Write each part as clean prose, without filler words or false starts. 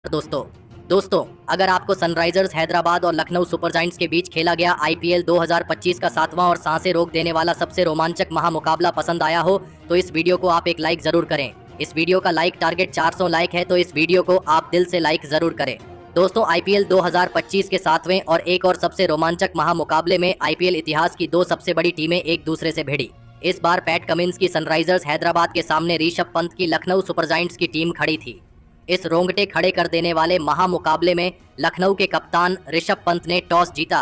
दोस्तों दोस्तों अगर आपको सनराइजर्स हैदराबाद और लखनऊ सुपर जायंट्स के बीच खेला गया आईपीएल 2025 का 7वां और सांसें रोक देने वाला सबसे रोमांचक महामुकाबला पसंद आया हो तो इस वीडियो को आप एक लाइक जरूर करें। इस वीडियो का लाइक टारगेट 400 लाइक है तो इस वीडियो को आप दिल से लाइक जरूर करें। दोस्तों आईपीएल 2025 के 7वें और एक और सबसे रोमांचक महामुकाबले में आईपीएल इतिहास की दो सबसे बड़ी टीमें एक दूसरे से भिड़ी। इस बार पैट कमिंस की सनराइजर्स हैदराबाद के सामने ऋषभ पंत की लखनऊ सुपर जायंट्स की टीम खड़ी थी। इस रोंगटे खड़े कर देने वाले महामुकाबले में लखनऊ के कप्तान ऋषभ पंत ने टॉस जीता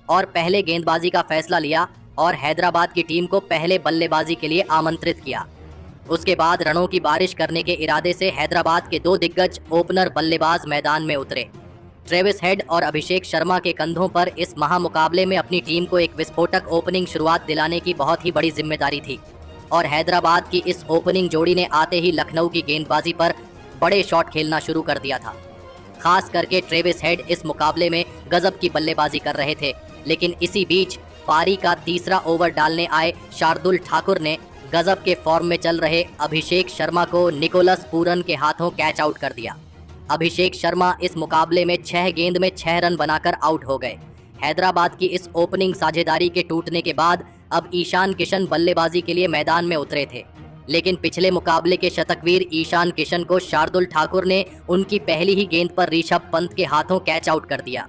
और पहले गेंदबाजी का फैसला लिया और हैदराबाद की टीम को पहले बल्लेबाजी के लिए आमंत्रित किया। उसके बाद रनों की बारिश करने के इरादे से हैदराबाद के दो दिग्गज ओपनर बल्लेबाज मैदान में उतरे। ट्रेविस हेड और अभिषेक शर्मा के कंधों पर इस महामुकाबले में अपनी टीम को एक विस्फोटक ओपनिंग शुरुआत दिलाने की बहुत ही बड़ी जिम्मेदारी थी और हैदराबाद की इस ओपनिंग जोड़ी ने आते ही लखनऊ की गेंदबाजी पर बड़े शॉट खेलना शुरू कर दिया था। खास करके ट्रेविस हेड इस मुकाबले में गजब की बल्लेबाजी कर रहे थे, लेकिन इसी बीच पारी का तीसरा ओवर डालने आए शार्दुल ठाकुर ने गजब के फॉर्म में चल रहे अभिषेक शर्मा को निकोलस पूरन के हाथों कैच आउट कर दिया। अभिषेक शर्मा इस मुकाबले में 6 गेंद में 6 रन बनाकर आउट हो गए। हैदराबाद की इस ओपनिंग साझेदारी के टूटने के बाद अब ईशान किशन बल्लेबाजी के लिए मैदान में उतरे थे, लेकिन पिछले मुकाबले के शतकवीर ईशान किशन को शार्दुल ठाकुर ने उनकी पहली ही गेंद पर ऋषभ पंत के हाथों कैच आउट कर दिया।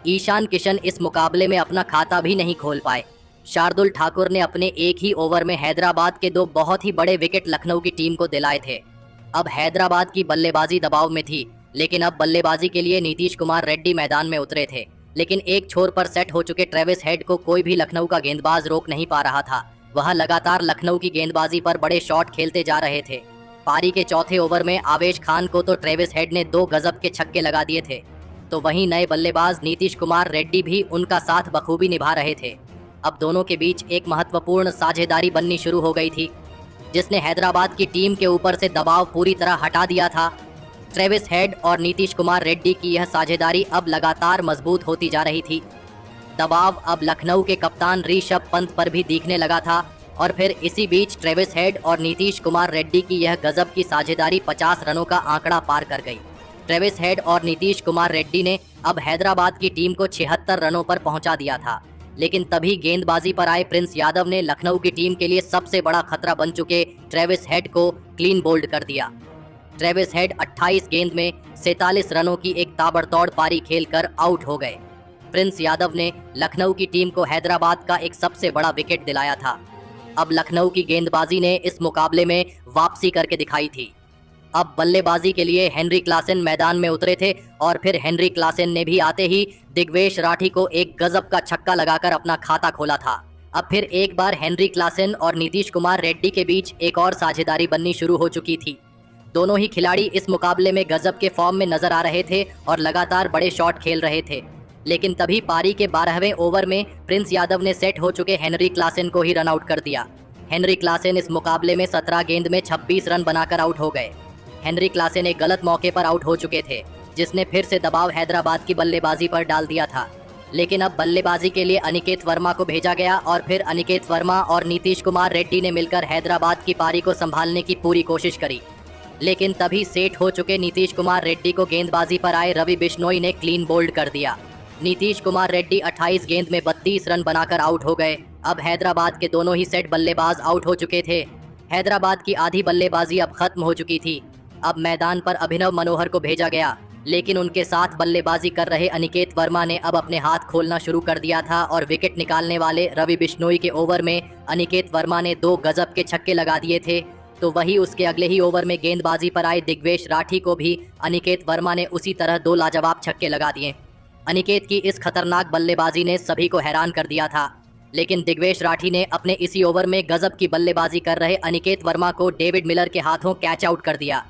ईशान किशन इस मुकाबले में अपना खाता भी नहीं खोल पाए। शार्दुल ठाकुर ने अपने एक ही ओवर में हैदराबाद के दो बहुत ही बड़े विकेट लखनऊ की टीम को दिलाए थे। अब हैदराबाद की बल्लेबाजी दबाव में थी, लेकिन अब बल्लेबाजी के लिए नीतीश कुमार रेड्डी मैदान में उतरे थे, लेकिन एक छोर पर सेट हो चुके ट्रेविस हेड को कोई भी लखनऊ का गेंदबाज रोक नहीं पा रहा था। वह लगातार लखनऊ की गेंदबाजी पर बड़े शॉट खेलते जा रहे थे। पारी के चौथे ओवर में आवेश खान को तो ट्रेविस हेड ने 2 गजब के छक्के लगा दिए थे, तो वहीं नए बल्लेबाज नीतीश कुमार रेड्डी भी उनका साथ बखूबी निभा रहे थे। अब दोनों के बीच एक महत्वपूर्ण साझेदारी बननी शुरू हो गई थी, जिसने हैदराबाद की टीम के ऊपर से दबाव पूरी तरह हटा दिया था। ट्रेविस हेड और नीतीश कुमार रेड्डी की यह साझेदारी अब लगातार मजबूत होती जा रही थी। दबाव अब लखनऊ के कप्तान ऋषभ पंत पर भी दिखने लगा था और फिर इसी बीच ट्रेविस हेड और नीतीश कुमार रेड्डी की यह गजब की साझेदारी 50 रनों का आंकड़ा पार कर गई। ट्रेविस हेड और नीतीश कुमार रेड्डी ने अब हैदराबाद की टीम को 76 रनों पर पहुंचा दिया था, लेकिन तभी गेंदबाजी पर आए प्रिंस यादव ने लखनऊ की टीम के लिए सबसे बड़ा खतरा बन चुके ट्रेविस हेड को क्लीन बोल्ड कर दिया। ट्रेविस हेड 28 गेंद में 47 रनों की एक ताबड़तोड़ पारी खेलकर आउट हो गए। प्रिंस यादव ने लखनऊ की टीम को हैदराबाद का एक सबसे बड़ा विकेट दिलाया था। अब लखनऊ की गेंदबाजी ने इस मुकाबले में वापसी करके दिखाई थी। अब बल्लेबाजी के लिए हेनरी क्लासेन मैदान में उतरे थे और फिर हेनरी क्लासेन ने भी आते ही दिग्वेश राठी को एक गजब का छक्का लगाकर अपना खाता खोला था। अब फिर एक बार हेनरी क्लासेन और नीतीश कुमार रेड्डी के बीच एक और साझेदारी बननी शुरू हो चुकी थी। दोनों ही खिलाड़ी इस मुकाबले में गजब के फॉर्म में नजर आ रहे थे और लगातार बड़े शॉट खेल रहे थे, लेकिन तभी पारी के 12वें ओवर में प्रिंस यादव ने सेट हो चुके हेनरी क्लासेन को ही रन आउट कर दिया। हेनरी क्लासेन इस मुकाबले में 17 गेंद में 26 रन बनाकर आउट हो गए। हेनरी क्लासेन एक गलत मौके पर आउट हो चुके थे, जिसने फिर से दबाव हैदराबाद की बल्लेबाजी पर डाल दिया था, लेकिन अब बल्लेबाजी के लिए अनिकेत वर्मा को भेजा गया और फिर अनिकेत वर्मा और नीतीश कुमार रेड्डी ने मिलकर हैदराबाद की पारी को संभालने की पूरी कोशिश करी, लेकिन तभी सेट हो चुके नीतीश कुमार रेड्डी को गेंदबाजी पर आए रवि बिश्नोई ने क्लीन बोल्ड कर दिया। नीतीश कुमार रेड्डी 28 गेंद में 32 रन बनाकर आउट हो गए। अब हैदराबाद के दोनों ही सेट बल्लेबाज आउट हो चुके थे। हैदराबाद की आधी बल्लेबाजी अब खत्म हो चुकी थी। अब मैदान पर अभिनव मनोहर को भेजा गया, लेकिन उनके साथ बल्लेबाजी कर रहे अनिकेत वर्मा ने अब अपने हाथ खोलना शुरू कर दिया था और विकेट निकालने वाले रवि बिश्नोई के ओवर में अनिकेत वर्मा ने 2 गजब के छक्के लगा दिए थे, तो वही उसके अगले ही ओवर में गेंदबाजी पर आए दिग्वेश राठी को भी अनिकेत वर्मा ने उसी तरह 2 लाजवाब छक्के लगा दिए। अनिकेत की इस खतरनाक बल्लेबाजी ने सभी को हैरान कर दिया था, लेकिन दिग्वेश राठी ने अपने इसी ओवर में गजब की बल्लेबाजी कर रहे अनिकेत वर्मा को डेविड मिलर के हाथों कैच आउट कर दिया।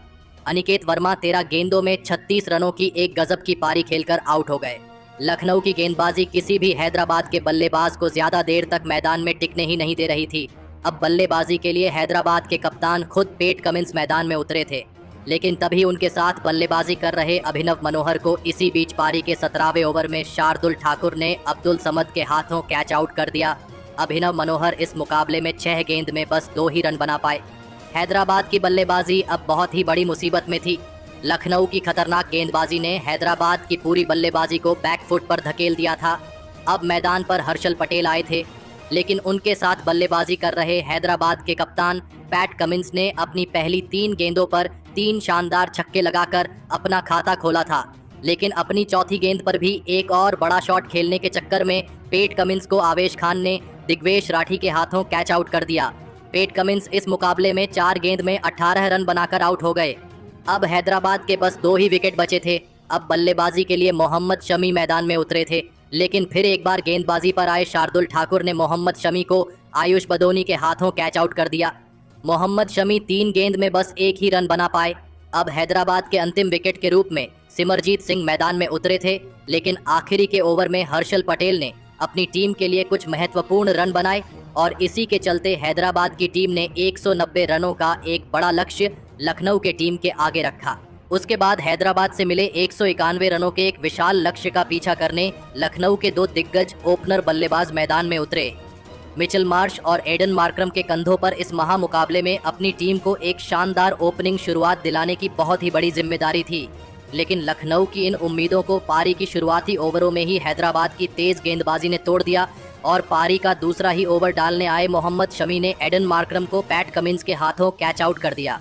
अनिकेत वर्मा 13 गेंदों में 36 रनों की एक गजब की पारी खेलकर आउट हो गए। लखनऊ की गेंदबाजी किसी भी हैदराबाद के बल्लेबाज को ज्यादा देर तक मैदान में टिकने ही नहीं दे रही थी। अब बल्लेबाजी के लिए हैदराबाद के कप्तान खुद पैट कमिंस मैदान में उतरे थे, लेकिन तभी उनके साथ बल्लेबाजी कर रहे अभिनव मनोहर को इसी बीच पारी के 17वें ओवर में शार्दुल ठाकुर ने अब्दुल समद के हाथों कैच आउट कर दिया। अभिनव मनोहर इस मुकाबले में 6 गेंद में बस 2 ही रन बना पाए। हैदराबाद की बल्लेबाजी अब बहुत ही बड़ी मुसीबत में थी। लखनऊ की खतरनाक गेंदबाजी ने हैदराबाद की पूरी बल्लेबाजी को बैकफुट पर धकेल दिया था। अब मैदान पर हर्षल पटेल आए थे, लेकिन उनके साथ बल्लेबाजी कर रहे हैदराबाद के कप्तान पैट कमिंस ने अपनी पहली 3 गेंदों पर 3 शानदार छक्के लगाकर अपना खाता खोला था। लेकिन अपनी चौथी गेंद पर भी एक और बड़ा शॉट खेलने के चक्कर में पैट कमिंस को आवेश खान ने दिग्वेश राठी के हाथों कैच आउट कर दिया। पैट कमिंस इस मुकाबले में 4 गेंद में 18 रन बनाकर आउट हो गए। अब हैदराबाद के बस 2 ही विकेट बचे थे। अब बल्लेबाजी के लिए मोहम्मद शमी मैदान में उतरे थे, लेकिन फिर एक बार गेंदबाजी पर आए शार्दुल ठाकुर ने मोहम्मद शमी को आयुष बदोनी के हाथों कैच आउट कर दिया। मोहम्मद शमी 3 गेंद में बस 1 ही रन बना पाए। अब हैदराबाद के अंतिम विकेट के रूप में सिमरजीत सिंह मैदान में उतरे थे, लेकिन आखिरी के ओवर में हर्षल पटेल ने अपनी टीम के लिए कुछ महत्वपूर्ण रन बनाए और इसी के चलते हैदराबाद की टीम ने 190 रनों का एक बड़ा लक्ष्य लखनऊ के टीम के आगे रखा। उसके बाद हैदराबाद से मिले 191 रनों के एक विशाल लक्ष्य का पीछा करने लखनऊ के 2 दिग्गज ओपनर बल्लेबाज मैदान में उतरे। मिचेल मार्श और एडन मार्करम के कंधों पर इस महामुकाबले में अपनी टीम को एक शानदार ओपनिंग शुरुआत दिलाने की बहुत ही बड़ी जिम्मेदारी थी, लेकिन लखनऊ की इन उम्मीदों को पारी की शुरुआती ओवरों में ही हैदराबाद की तेज गेंदबाजी ने तोड़ दिया और पारी का दूसरा ही ओवर डालने आए मोहम्मद शमी ने एडन मार्करम को पैट कमिंस के हाथों कैच आउट कर दिया।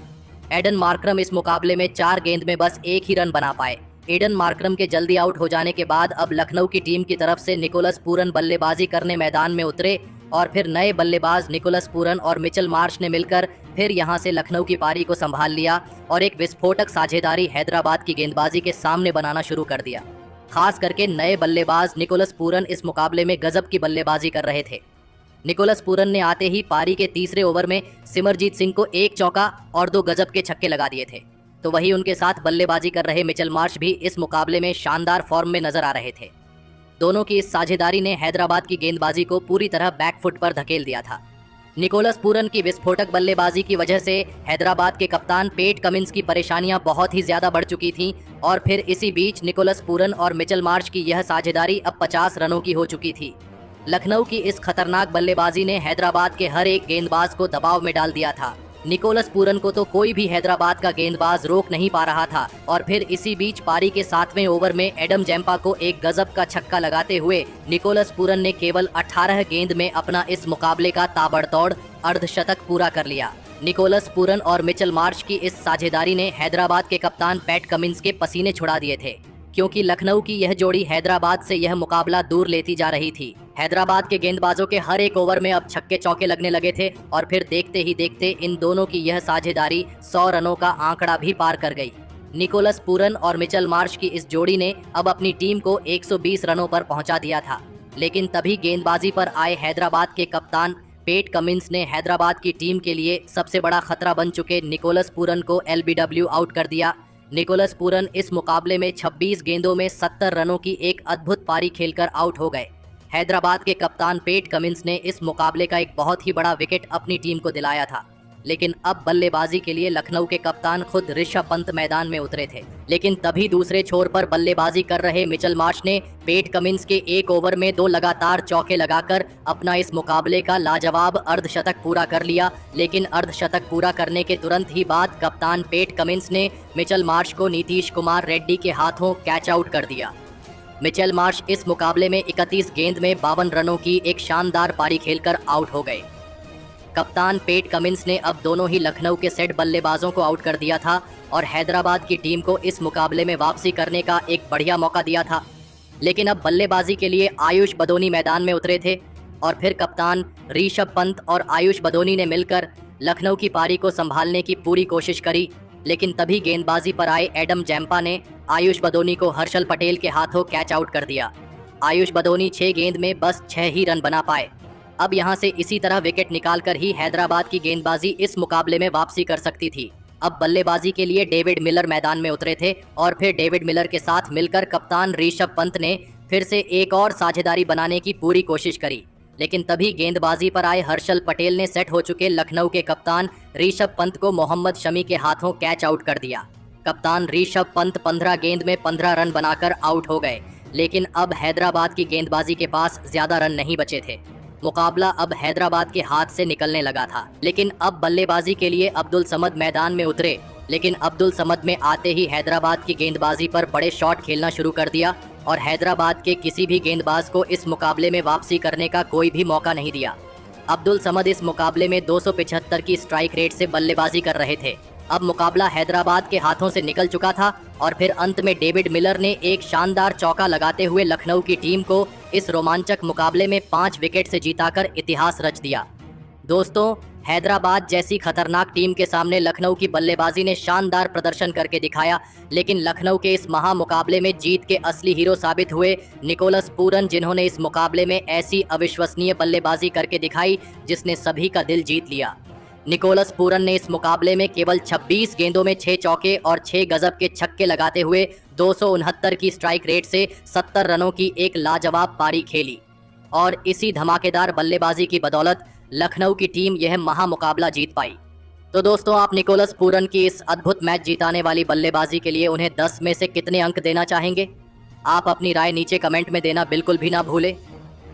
एडन मार्करम इस मुकाबले में 4 गेंद में बस 1 ही रन बना पाए। एडन मार्करम के जल्दी आउट हो जाने के बाद अब लखनऊ की टीम की तरफ से निकोलस पूरन बल्लेबाजी करने मैदान में उतरे और फिर नए बल्लेबाज निकोलस पूरन और मिचेल मार्श ने मिलकर फिर यहां से लखनऊ की पारी को संभाल लिया और एक विस्फोटक साझेदारी हैदराबाद की गेंदबाजी के सामने बनाना शुरू कर दिया। खास करके नए बल्लेबाज निकोलस पूरन इस मुकाबले में गजब की बल्लेबाजी कर रहे थे। निकोलस पूरन ने आते ही पारी के तीसरे ओवर में सिमरजीत सिंह को 1 चौका और 2 गजब के छक्के लगा दिए थे। तो वही उनके साथ बल्लेबाजी कर रहे मिचेल मार्श भी इस मुकाबले में शानदार फॉर्म में नजर आ रहे थे। दोनों की इस साझेदारी ने हैदराबाद की गेंदबाजी को पूरी तरह बैकफुट पर धकेल दिया था। निकोलस पूरन की विस्फोटक बल्लेबाजी की वजह से हैदराबाद के कप्तान पैट कमिंस की परेशानियां बहुत ही ज्यादा बढ़ चुकी थीं और फिर इसी बीच निकोलस पूरन और मिचेल मार्श की यह साझेदारी अब 50 रनों की हो चुकी थी। लखनऊ की इस खतरनाक बल्लेबाजी ने हैदराबाद के हर एक गेंदबाज को दबाव में डाल दिया था। निकोलस पूरन को तो कोई भी हैदराबाद का गेंदबाज रोक नहीं पा रहा था और फिर इसी बीच पारी के 7वें ओवर में एडम जैम्पा को एक गजब का छक्का लगाते हुए निकोलस पूरन ने केवल 18 गेंद में अपना इस मुकाबले का ताबड़तोड़ अर्धशतक पूरा कर लिया। निकोलस पूरन और मिचेल मार्श की इस साझेदारी ने हैदराबाद के कप्तान पैट कमिंस के पसीने छुड़ा दिए थे, क्योंकि लखनऊ की यह जोड़ी हैदराबाद से यह मुकाबला दूर लेती जा रही थी। हैदराबाद के गेंदबाजों के हर एक ओवर में अब छक्के चौके लगने लगे थे और फिर देखते ही देखते इन दोनों की यह साझेदारी 100 रनों का आंकड़ा भी पार कर गई। निकोलस पूरन और मिचेल मार्श की इस जोड़ी ने अब अपनी टीम को 120 रनों पर पहुंचा दिया था, लेकिन तभी गेंदबाजी पर आए हैदराबाद के कप्तान पैट कमिंस ने हैदराबाद की टीम के लिए सबसे बड़ा खतरा बन चुके निकोलस पूरन को LBW आउट कर दिया। निकोलस पूरन इस मुकाबले में 26 गेंदों में 70 रनों की एक अद्भुत पारी खेलकर आउट हो गए। हैदराबाद के कप्तान पैट कमिंस ने इस मुकाबले का एक बहुत ही बड़ा विकेट अपनी टीम को दिलाया था, लेकिन अब बल्लेबाजी के लिए लखनऊ के कप्तान खुद ऋषभ पंत मैदान में उतरे थे। लेकिन तभी दूसरे छोर पर बल्लेबाजी कर रहे मिचेल मार्श ने पैट कमिंस के एक ओवर में 2 लगातार चौके लगाकर अपना इस मुकाबले का लाजवाब अर्धशतक पूरा कर लिया। लेकिन अर्धशतक पूरा करने के तुरंत ही बाद कप्तान पैट कमिंस ने मिचेल मार्श को नीतीश कुमार रेड्डी के हाथों कैच आउट कर दिया। मिचेल मार्श इस मुकाबले में 31 गेंद में 52 रनों की एक शानदार पारी खेलकर आउट हो गए। कप्तान पैट कमिंस ने अब दोनों ही लखनऊ के सेट बल्लेबाजों को आउट कर दिया था और हैदराबाद की टीम को इस मुकाबले में वापसी करने का एक बढ़िया मौका दिया था। लेकिन अब बल्लेबाजी के लिए आयुष बदोनी मैदान में उतरे थे और फिर कप्तान ऋषभ पंत और आयुष बदोनी ने मिलकर लखनऊ की पारी को संभालने की पूरी कोशिश करी। लेकिन तभी गेंदबाजी पर आए एडम जैम्पा ने आयुष बदोनी को हर्षल पटेल के हाथों कैच आउट कर दिया। आयुष बदोनी 6 गेंद में बस 6 ही रन बना पाए। अब यहां से इसी तरह विकेट निकालकर ही हैदराबाद की गेंदबाजी इस मुकाबले में वापसी कर सकती थी। अब बल्लेबाजी के लिए डेविड मिलर मैदान में उतरे थे और फिर डेविड मिलर के साथ मिलकर कप्तान ऋषभ पंत ने फिर से एक और साझेदारी बनाने की पूरी कोशिश करी। लेकिन तभी गेंदबाजी पर आए हर्षल पटेल ने सेट हो चुके लखनऊ के कप्तान ऋषभ पंत को मोहम्मद शमी के हाथों कैच आउट कर दिया। कप्तान ऋषभ पंत 15 गेंद में 15 रन बनाकर आउट हो गए। लेकिन अब हैदराबाद की गेंदबाजी के पास ज्यादा रन नहीं बचे थे। मुकाबला अब हैदराबाद के हाथ से निकलने लगा था। लेकिन अब बल्लेबाजी के लिए अब्दुल समद मैदान में उतरे लेकिन अब्दुल समद में आते ही हैदराबाद की गेंदबाजी पर बड़े शॉट खेलना शुरू कर दिया और हैदराबाद के किसी भी गेंदबाज को इस मुकाबले में वापसी करने का कोई भी मौका नहीं दिया। अब्दुल समद इस मुकाबले में 275 की स्ट्राइक रेट से बल्लेबाजी कर रहे थे। अब मुकाबला हैदराबाद के हाथों से निकल चुका था और फिर अंत में डेविड मिलर ने एक शानदार चौका लगाते हुए लखनऊ की टीम को इस रोमांचक मुकाबले में 5 विकेट से जीताकर इतिहास रच दिया। दोस्तों, हैदराबाद जैसी खतरनाक टीम के सामने लखनऊ की बल्लेबाजी ने शानदार प्रदर्शन करके दिखाया, लेकिन लखनऊ के इस महामुकाबले में जीत के असली हीरो साबित हुए निकोलस पूरन, जिन्होंने इस मुकाबले में ऐसी अविश्वसनीय बल्लेबाजी करके दिखाई जिसने सभी का दिल जीत लिया। निकोलस पूरन ने इस मुकाबले में केवल 26 गेंदों में 6 चौके और 6 गजब के छक्के लगाते हुए 269 की स्ट्राइक रेट से 70 रनों की एक लाजवाब पारी खेली और इसी धमाकेदार बल्लेबाजी की बदौलत लखनऊ की टीम यह महामुकाबला जीत पाई। तो दोस्तों, आप निकोलस पूरन की इस अद्भुत मैच जीताने वाली बल्लेबाजी के लिए उन्हें 10 में से कितने अंक देना चाहेंगे? आप अपनी राय नीचे कमेंट में देना बिल्कुल भी ना भूलें।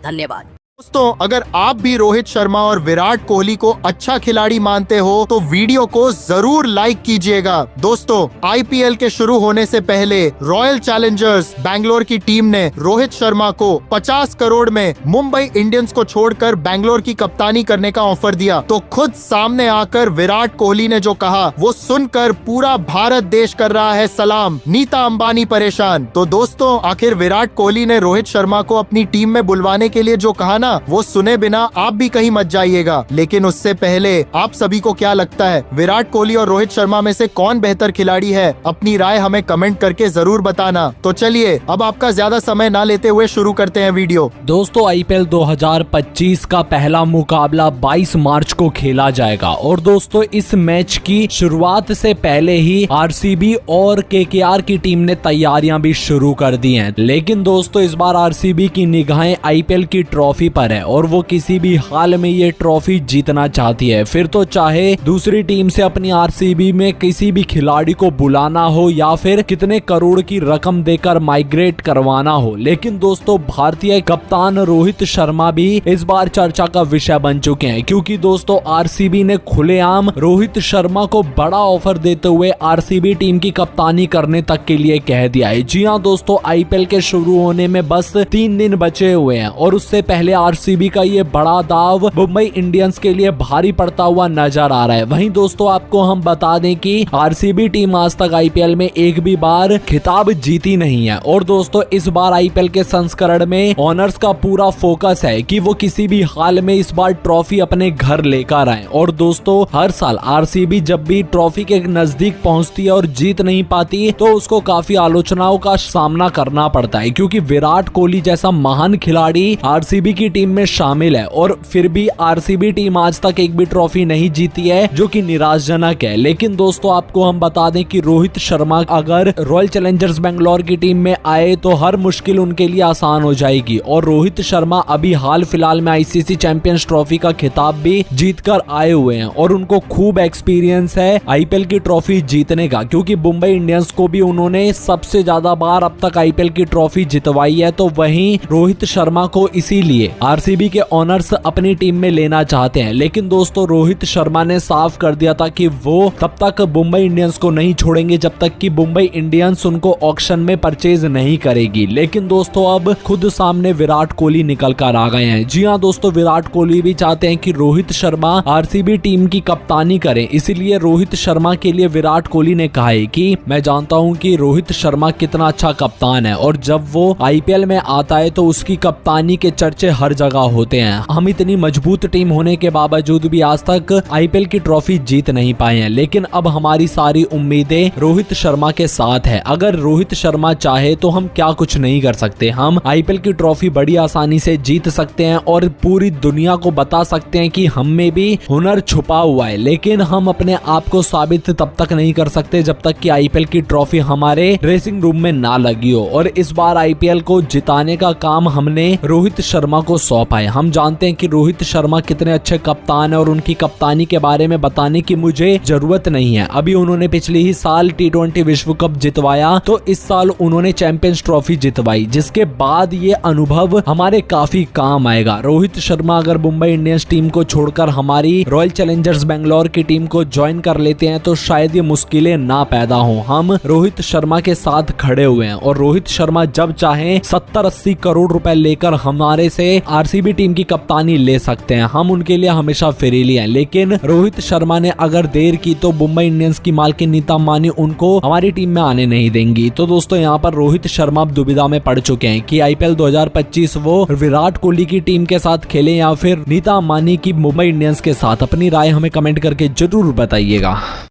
धन्यवाद। दोस्तों, अगर आप भी रोहित शर्मा और विराट कोहली को अच्छा खिलाड़ी मानते हो तो वीडियो को जरूर लाइक कीजिएगा। दोस्तों, आईपीएल के शुरू होने से पहले रॉयल चैलेंजर्स बैंगलोर की टीम ने रोहित शर्मा को 50 करोड़ में मुंबई इंडियंस को छोड़कर बैंगलोर की कप्तानी करने का ऑफर दिया, तो खुद सामने आकर विराट कोहली ने जो कहा वो सुनकर पूरा भारत देश कर रहा है सलाम। नीता अंबानी परेशान। तो दोस्तों, आखिर विराट कोहली ने रोहित शर्मा को अपनी टीम में बुलवाने के लिए जो कहा ना, वो सुने बिना आप भी कहीं मत जाइएगा। लेकिन उससे पहले आप सभी को क्या लगता है, विराट कोहली और रोहित शर्मा में से कौन बेहतर खिलाड़ी है? अपनी राय हमें कमेंट करके जरूर बताना। तो चलिए, अब आपका ज्यादा समय ना लेते हुए शुरू करते हैं वीडियो। दोस्तों, आईपीएल 2025 का पहला मुकाबला 22 मार्च को खेला जाएगा और दोस्तों, इस मैच की शुरुआत से पहले ही आरसीबी और केकेआर की टीम ने तैयारियां भी शुरू कर दी हैं। लेकिन दोस्तों, इस बार आरसीबी की निगाहें आईपीएल की ट्रॉफी पर है और वो किसी भी हाल में ये ट्रॉफी जीतना चाहती है, फिर तो चाहे दूसरी टीम से अपनी आरसीबी में किसी भी खिलाड़ी को बुलाना हो या फिर कितने करोड़ की रकम देकर माइग्रेट करवाना हो। लेकिन दोस्तों, भारतीय कप्तान रोहित शर्मा भी इस बार चर्चा का विषय बन चुके हैं, क्योंकि दोस्तों आरसीबी ने खुलेआम रोहित शर्मा को बड़ा ऑफर देते हुए आरसीबी टीम की कप्तानी करने तक के लिए कह दिया है। जी हाँ दोस्तों, आईपीएल के शुरू होने में बस 3 दिन बचे हुए हैं और उससे पहले आरसीबी का ये बड़ा दाव मुंबई इंडियंस के लिए भारी पड़ता हुआ नजर आ रहा है। वहीं दोस्तों, आपको हम बता दें कि आरसीबी टीम आज तक आईपीएल में एक भी बार खिताब जीती नहीं है और दोस्तों, इस बार आईपीएल के संस्करण में ओनर्स का पूरा फोकस है कि वो किसी भी हाल में इस बार ट्रॉफी अपने घर लेकर आए। और दोस्तों, हर साल आरसीबी जब भी ट्रॉफी के नजदीक पहुंचती है और जीत नहीं पाती तो उसको काफी आलोचनाओं का सामना करना पड़ता है, क्योंकि विराट कोहली जैसा महान खिलाड़ी आरसीबी की टीम में शामिल है और फिर भी आरसीबी टीम आज तक एक भी ट्रॉफी नहीं जीती है, जो कि निराशजनक है। लेकिन दोस्तों, आपको हम बता दें कि रोहित शर्मा अगर रॉयल चैलेंजर्स बैंगलोर की टीम में आए तो हर मुश्किल उनके लिए आसान हो जाएगी और रोहित शर्मा अभी हाल फिलहाल में आईसीसी चैंपियंस ट्रॉफी का खिताब भी जीत कर आए हुए हैं और उनको खूब एक्सपीरियंस है आईपीएल की ट्रॉफी जीतने का, क्योंकि मुंबई इंडियंस को भी उन्होंने सबसे ज्यादा बार अब तक आईपीएल की ट्रॉफी जितवाई है। तो वहीं रोहित शर्मा को इसीलिए आरसीबी के ओनर्स अपनी टीम में लेना चाहते हैं। लेकिन दोस्तों, रोहित शर्मा ने साफ कर दिया था कि वो तब तक मुंबई इंडियंस को नहीं छोड़ेंगे जब तक कि मुंबई इंडियंस उनको ऑक्शन में परचेज नहीं करेगी। लेकिन दोस्तों, अब खुद सामने विराट कोहली निकल कर आ गए हैं। जी हाँ दोस्तों, विराट कोहली भी चाहते हैं कि रोहित शर्मा आरसीबी टीम की कप्तानी करें, इसीलिए रोहित शर्मा के लिए विराट कोहली ने कहा है कि मैं जानता हूं कि रोहित शर्मा कितना अच्छा कप्तान है और जब वो आईपीएल में आता है तो उसकी कप्तानी के चर्चे हर जगह होते हैं। हम इतनी मजबूत टीम होने के बावजूद भी आज तक आईपीएल की ट्रॉफी जीत नहीं पाए हैं, लेकिन अब हमारी सारी उम्मीदें रोहित शर्मा के साथ है। अगर रोहित शर्मा चाहे तो हम क्या कुछ नहीं कर सकते। हम आईपीएल की ट्रॉफी बड़ी आसानी से जीत सकते हैं और पूरी दुनिया को बता सकते हैं कि हम में भी हुनर छुपा हुआ है, लेकिन हम अपने आप को साबित तब तक नहीं कर सकते जब तक कि आईपीएल की ट्रॉफी हमारे ड्रेसिंग रूम में ना लगी हो। और इस बार आईपीएल को जिताने का काम हमने रोहित शर्मा को सौंप आए। हम जानते हैं कि रोहित शर्मा कितने अच्छे कप्तान है और उनकी कप्तानी के बारे में बताने की मुझे जरूरत नहीं है। अभी उन्होंने पिछले ही साल T20 विश्व कप जितवाया, तो इस साल उन्होंने चैंपियंस ट्रॉफी जितवाई, जिसके बाद ये अनुभव हमारे काफी काम आएगा। रोहित शर्मा अगर मुंबई इंडियंस टीम को छोड़कर हमारी रॉयल चैलेंजर्स बेंगलोर की टीम को ज्वाइन कर लेते हैं तो शायद ये मुश्किलें ना पैदा हो। हम रोहित शर्मा के साथ खड़े हुए हैं और रोहित शर्मा जब चाहे 70-80 करोड़ रुपए लेकर हमारे से आरसीबी टीम की कप्तानी ले सकते हैं। हम उनके लिए हमेशा फ्रीली हैं, लेकिन रोहित शर्मा ने अगर देर की तो मुंबई इंडियंस की मालकिन नीता अंबानी उनको हमारी टीम में आने नहीं देंगी। तो दोस्तों यहाँ पर रोहित शर्मा अब दुविधा में पड़ चुके हैं कि आईपीएल 2025 वो विराट कोहली की टीम के साथ खेले या फिर नीता अंबानी की मुंबई इंडियंस के साथ। अपनी राय हमें कमेंट करके जरूर बताइएगा।